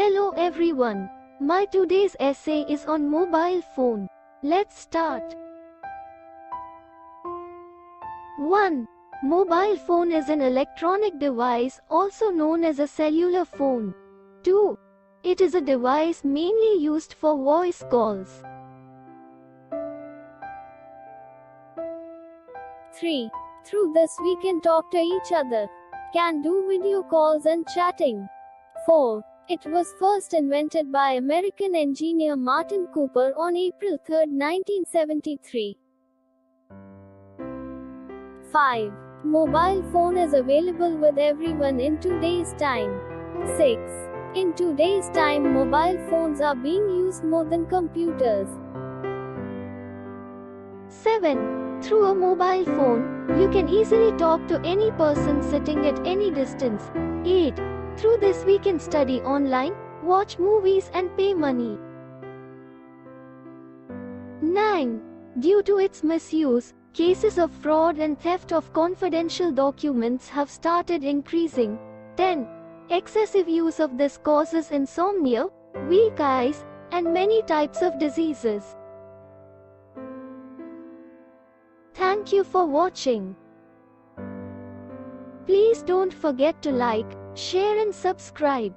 Hello everyone. My today's essay is on mobile phone. Let's start. 1. Mobile phone is an electronic device also known as a cellular phone. 2. It is a device mainly used for voice calls. 3. Through this we can talk to each other. Can do video calls and chatting. 4. It was first invented by American engineer Martin Cooper on April 3, 1973. 5. Mobile phone is available with everyone in today's time. 6. In today's time, mobile phones are being used more than computers. 7. Through a mobile phone, you can easily talk to any person sitting at any distance. 8. Through this we can study online, watch movies and pay money. 9. Due to its misuse, cases of fraud and theft of confidential documents have started increasing. 10. Excessive use of this causes insomnia, weak eyes, and many types of diseases. Thank you for watching. Please don't forget to like, share and subscribe.